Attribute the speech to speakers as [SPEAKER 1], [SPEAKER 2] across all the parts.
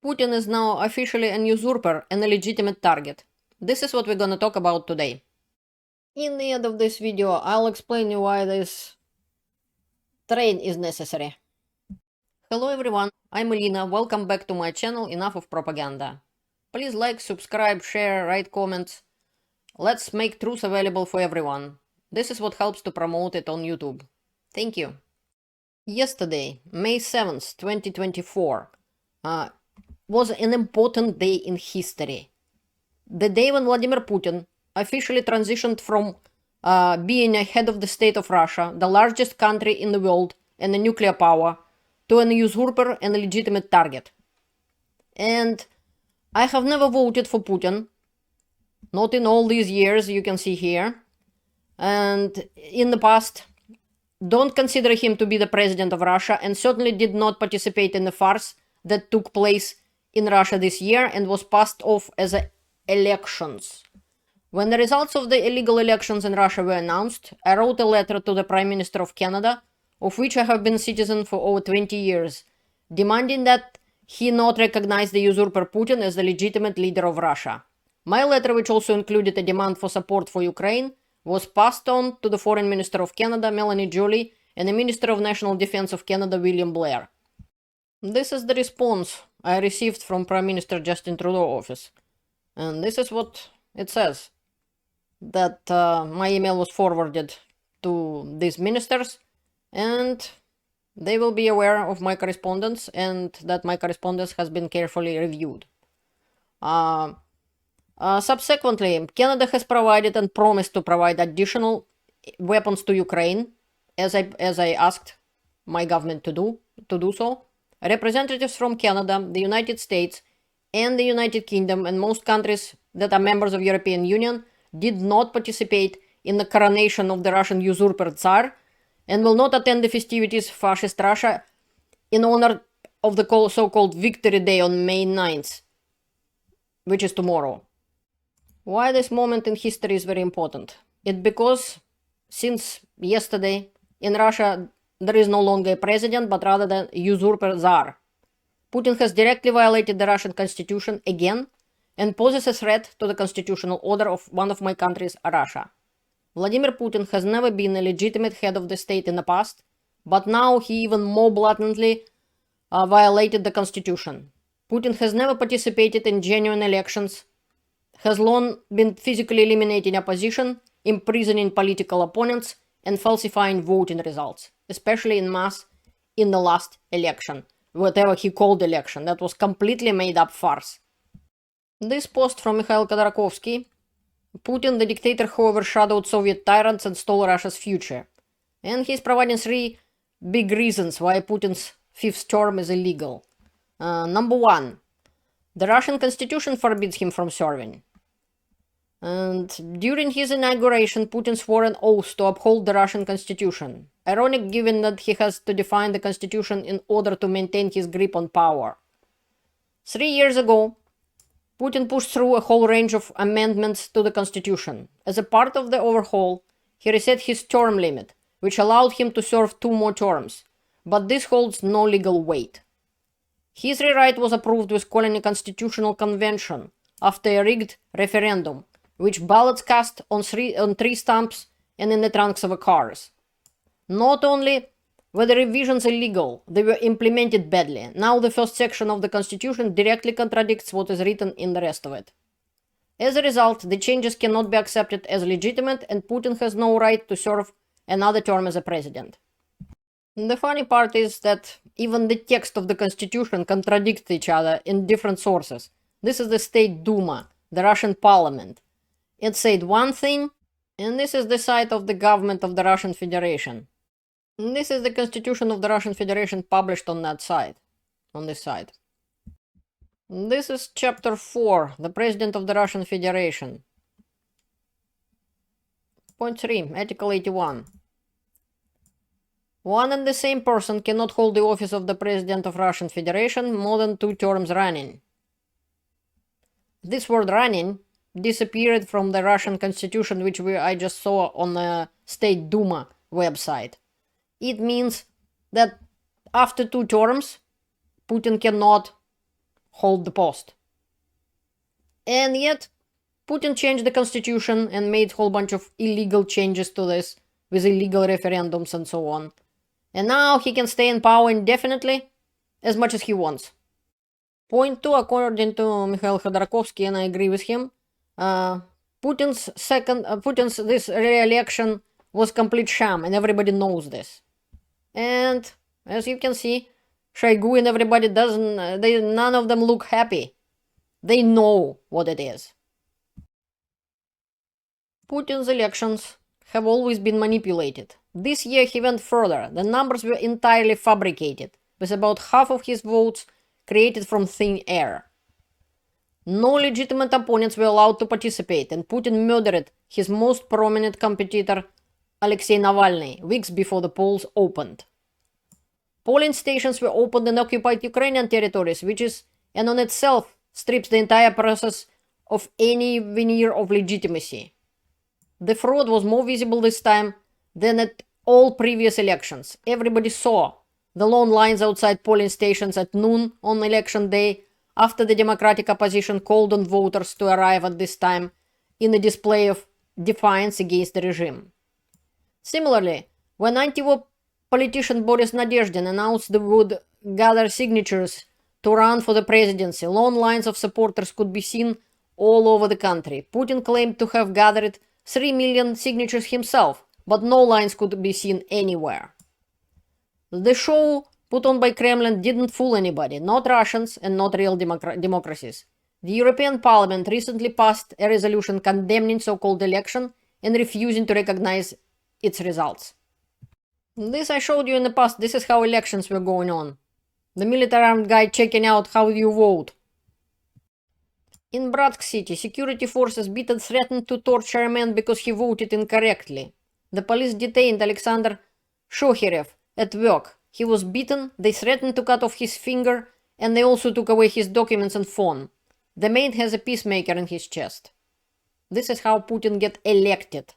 [SPEAKER 1] Putin is now officially an usurper and a legitimate target. This is what we're gonna talk about today. In the end of this video, I'll explain you why this train is necessary. Hello everyone, I'm Elina, welcome back to my channel Enough of Propaganda. Please like, subscribe, share, write comments. Let's make truth available for everyone. This is what helps to promote it on YouTube. Thank you. Yesterday, May 7th, 2024, was an important day in history. The day when Vladimir Putin officially transitioned from being a head of the state of Russia, the largest country in the world and a nuclear power, to an usurper and a legitimate target. And I have never voted for Putin, not in all these years you can see here. And in the past, don't consider him to be the president of Russia, and certainly did not participate in the farce that took place in Russia this year and was passed off as elections. When the results of the illegal elections in Russia were announced, I wrote a letter to the Prime Minister of Canada, of which I have been citizen for over 20 years, demanding that he not recognize the usurper Putin as the legitimate leader of Russia. My letter, which also included a demand for support for Ukraine, was passed on to the Foreign Minister of Canada, Melanie Joly, and the Minister of National Defense of Canada, William Blair. This is the response I received from Prime Minister Justin Trudeau office. And this is what it says. That my email was forwarded to these ministers, and they will be aware of my correspondence and that my correspondence has been carefully reviewed. Subsequently, Canada has provided and promised to provide additional weapons to Ukraine, as I asked my government to do so. Representatives from Canada, the United States, and the United Kingdom, and most countries that are members of the European Union, did not participate in the coronation of the Russian usurper Tsar, and will not attend the festivities of fascist Russia in honor of the so-called Victory Day on May 9th, which is tomorrow. Why this moment in history is very important? It's because since yesterday in Russia there is no longer a president, but rather the usurper Tsar. Putin has directly violated the Russian constitution again and poses a threat to the constitutional order of one of my countries, Russia. Vladimir Putin has never been a legitimate head of the state in the past, but now he even more blatantly violated the constitution. Putin has never participated in genuine elections, has long been physically eliminating opposition, imprisoning political opponents, and falsifying voting results, especially in mass in the last election, whatever he called election. That was completely made up farce. This post from Mikhail Khodorkovsky: Putin, the dictator who overshadowed Soviet tyrants and stole Russia's future. And he's providing 3 big reasons why Putin's 5th term is illegal. Number 1, the Russian constitution forbids him from serving. And during his inauguration, Putin swore an oath to uphold the Russian constitution. Ironic given that he has to define the constitution in order to maintain his grip on power. 3 years ago, Putin pushed through a whole range of amendments to the constitution. As a part of the overhaul, he reset his term limit, which allowed him to serve 2 more terms, but this holds no legal weight. His rewrite was approved with calling a constitutional convention after a rigged referendum, which ballots cast on 3 stamps and in the trunks of cars. Not only were the revisions illegal, they were implemented badly. Now the first section of the constitution directly contradicts what is written in the rest of it. As a result, the changes cannot be accepted as legitimate, and Putin has no right to serve another term as a president. And the funny part is that even the text of the constitution contradicts each other in different sources. This is the State Duma, the Russian parliament. It said one thing, and this is the site of the government of the Russian Federation. And this is the constitution of the Russian Federation published on that site, on this site. And this is chapter 4, the President of the Russian Federation. Point 3, Article 81. One and the same person cannot hold the office of the President of Russian Federation more than 2 terms running. This word running disappeared from the Russian constitution, which I just saw on the State Duma website. It means that after 2 terms, Putin cannot hold the post. And yet, Putin changed the constitution and made a whole bunch of illegal changes to this, with illegal referendums and so on. And now he can stay in power indefinitely, as much as he wants. Point 2, according to Mikhail Khodorkovsky, and I agree with him, Putin's this re-election was complete sham, and everybody knows this. And as you can see, Shoigu and everybody none of them look happy. They know what it is. Putin's elections have always been manipulated. This year he went further. The numbers were entirely fabricated, with about half of his votes created from thin air. No legitimate opponents were allowed to participate, and Putin murdered his most prominent competitor, Alexei Navalny, weeks before the polls opened. Polling stations were opened in occupied Ukrainian territories, which is, and on itself, strips the entire process of any veneer of legitimacy. The fraud was more visible this time than at all previous elections. Everybody saw the long lines outside polling stations at noon on election day, after the Democratic opposition called on voters to arrive at this time in a display of defiance against the regime. Similarly, when anti-war politician Boris Nadezhdin announced they would gather signatures to run for the presidency, long lines of supporters could be seen all over the country. Putin claimed to have gathered 3 million signatures himself, but no lines could be seen anywhere. The show put on by Kremlin didn't fool anybody, not Russians and not real democracies. The European Parliament recently passed a resolution condemning so-called election and refusing to recognize its results. This I showed you in the past. This is how elections were going on. The military armed guy checking out how you vote. In Bratsk City, security forces beat and threatened to torture a man because he voted incorrectly. The police detained Alexander Shokhirev at work. He was beaten, they threatened to cut off his finger, and they also took away his documents and phone. The man has a peacemaker in his chest. This is how Putin get elected.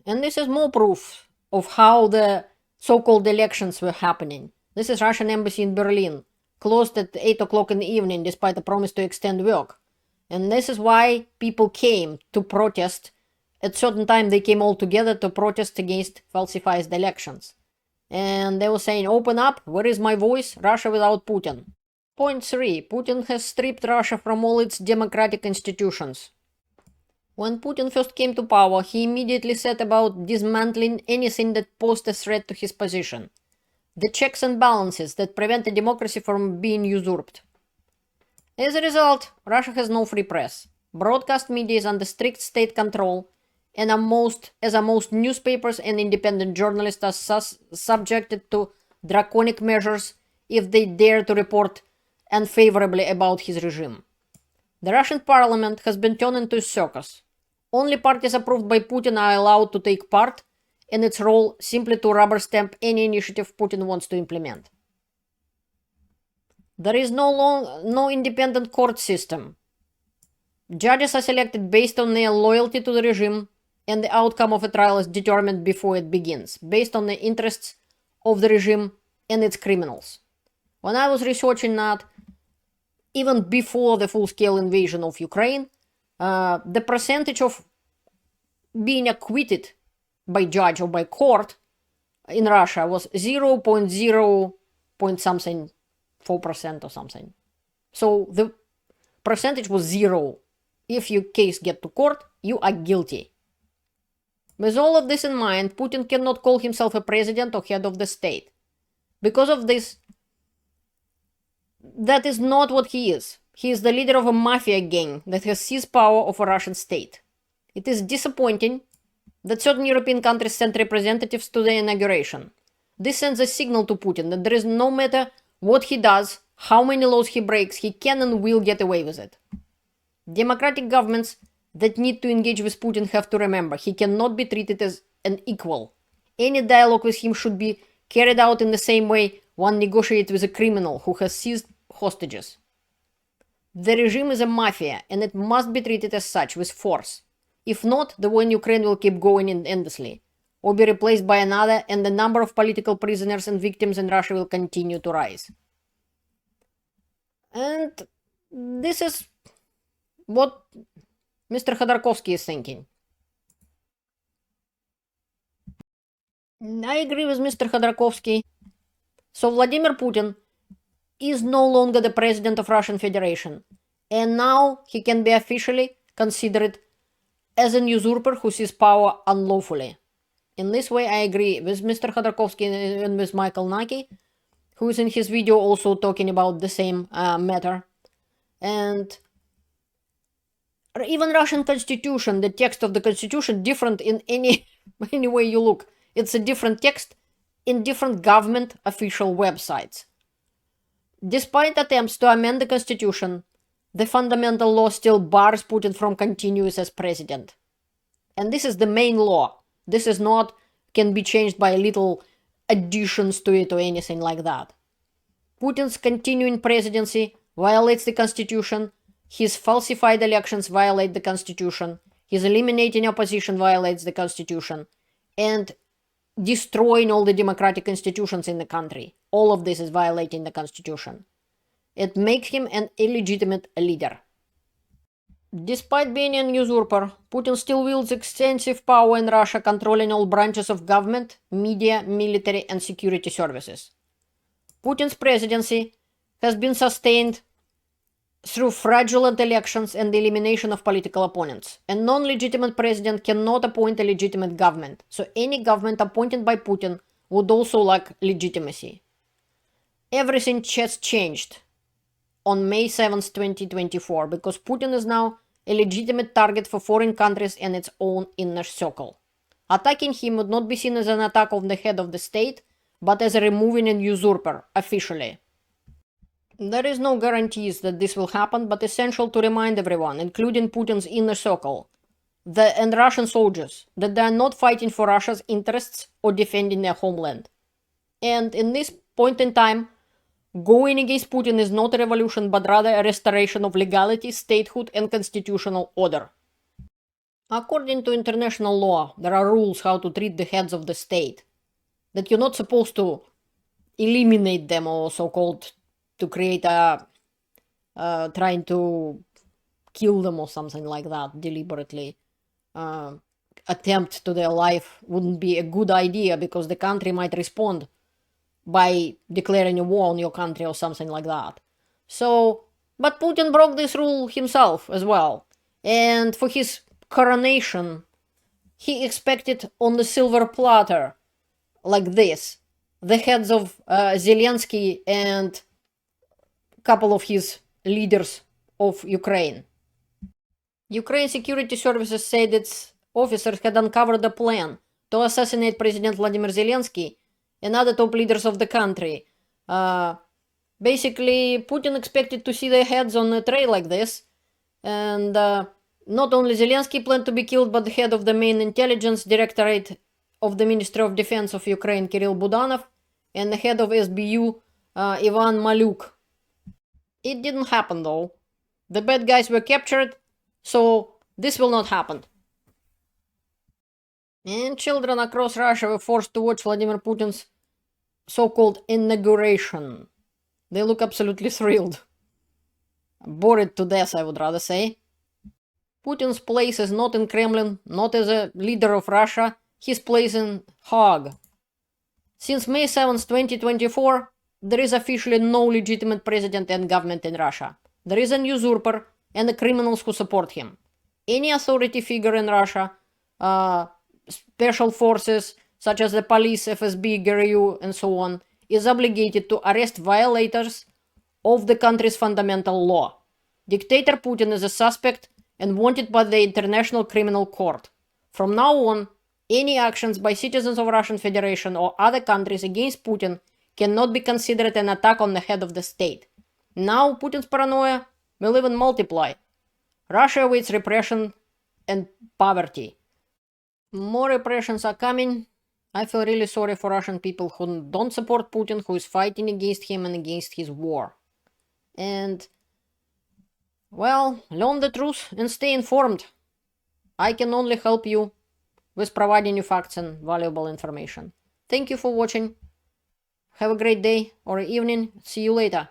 [SPEAKER 1] And this is more proof of how the so-called elections were happening. This is Russian embassy in Berlin, closed at 8 o'clock in the evening despite a promise to extend work. And this is why people came to protest. At certain time they came all together to protest against falsified elections. And they were saying, open up, where is my voice? Russia without Putin. Point 3. Putin has stripped Russia from all its democratic institutions. When Putin first came to power, he immediately set about dismantling anything that posed a threat to his position. The checks and balances that prevent a democracy from being usurped. As a result, Russia has no free press. Broadcast media is under strict state control, and most newspapers and independent journalists are subjected to draconic measures if they dare to report unfavorably about his regime. The Russian parliament has been turned into a circus. Only parties approved by Putin are allowed to take part, and its role simply to rubber stamp any initiative Putin wants to implement. There is no independent court system. Judges are selected based on their loyalty to the regime, and the outcome of a trial is determined before it begins, based on the interests of the regime and its criminals. When I was researching that, even before the full-scale invasion of Ukraine, the percentage of being acquitted by judge or by court in Russia was 0.0 point something 4% or something. So the percentage was 0. If your case get to court, you are guilty. With all of this in mind, Putin cannot call himself a president or head of the state. Because of this, that is not what he is. He is the leader of a mafia gang that has seized power of a Russian state. It is disappointing that certain European countries sent representatives to the inauguration. This sends a signal to Putin that there is no matter what he does, how many laws he breaks, he can and will get away with it. Democratic governments that need to engage with Putin have to remember he cannot be treated as an equal. Any dialogue with him should be carried out in the same way one negotiates with a criminal who has seized hostages. The regime is a mafia, and it must be treated as such, with force. If not, the war in Ukraine will keep going endlessly, or be replaced by another, and the number of political prisoners and victims in Russia will continue to rise. And this is what Mr. Khodorkovsky is thinking. I agree with Mr. Khodorkovsky. So Vladimir Putin is no longer the president of Russian Federation, and now he can be officially considered as an usurper who seizes power unlawfully. In this way, I agree with Mr. Khodorkovsky and with Michael Naki, who is in his video also talking about the same matter. And even Russian constitution, the text of the constitution, different in any way you look. It's a different text in different government official websites. Despite attempts to amend the constitution, the fundamental law still bars Putin from continuing as president. And this is the main law. This is not can be changed by little additions to it or anything like that. Putin's continuing presidency violates the constitution. His falsified elections violate the constitution. His eliminating opposition violates the constitution. And destroying all the democratic institutions in the country. All of this is violating the constitution. It makes him an illegitimate leader. Despite being an usurper, Putin still wields extensive power in Russia, controlling all branches of government, media, military, and security services. Putin's presidency has been sustained through fraudulent elections and the elimination of political opponents. A non-legitimate president cannot appoint a legitimate government, so any government appointed by Putin would also lack legitimacy. Everything has changed on May 7th, 2024, because Putin is now a legitimate target for foreign countries and its own inner circle. Attacking him would not be seen as an attack on the head of the state, but as a removing an usurper, officially. There is no guarantees that this will happen, but essential to remind everyone, including Putin's inner circle, and Russian soldiers, that they are not fighting for Russia's interests or defending their homeland. And in this point in time, going against Putin is not a revolution, but rather a restoration of legality, statehood, and constitutional order. According to international law, there are rules how to treat the heads of the state, that you're not supposed to eliminate them or so-called to create trying to kill them or something like that deliberately. Attempt to their life wouldn't be a good idea because the country might respond by declaring a war on your country or something like that. So, but Putin broke this rule himself as well. And for his coronation, he expected on the silver platter, like this, the heads of Zelensky and couple of his leaders of Ukraine. Ukraine security services said its officers had uncovered a plan to assassinate President Vladimir Zelensky and other top leaders of the country. Basically, Putin expected to see their heads on a tray like this, and not only Zelensky planned to be killed, but the head of the main intelligence directorate of the Ministry of Defense of Ukraine, Kirill Budanov, and the head of SBU, Ivan Maluk. It didn't happen though. The bad guys were captured, so this will not happen. And children across Russia were forced to watch Vladimir Putin's so-called inauguration. They look absolutely thrilled. Bored to death, I would rather say. Putin's place is not in Kremlin, not as a leader of Russia. His place in Hague. Since May 7th, 2024, there is officially no legitimate president and government in Russia. There is an usurper and the criminals who support him. Any authority figure in Russia, special forces such as the police, FSB, GRU, and so on, is obligated to arrest violators of the country's fundamental law. Dictator Putin is a suspect and wanted by the International Criminal Court. From now on, any actions by citizens of Russian Federation or other countries against Putin cannot be considered an attack on the head of the state. Now Putin's paranoia will even multiply. Russia awaits repression and poverty. More repressions are coming. I feel really sorry for Russian people who don't support Putin, who is fighting against him and against his war. And, well, learn the truth and stay informed. I can only help you with providing you facts and valuable information. Thank you for watching. Have a great day or evening. See you later.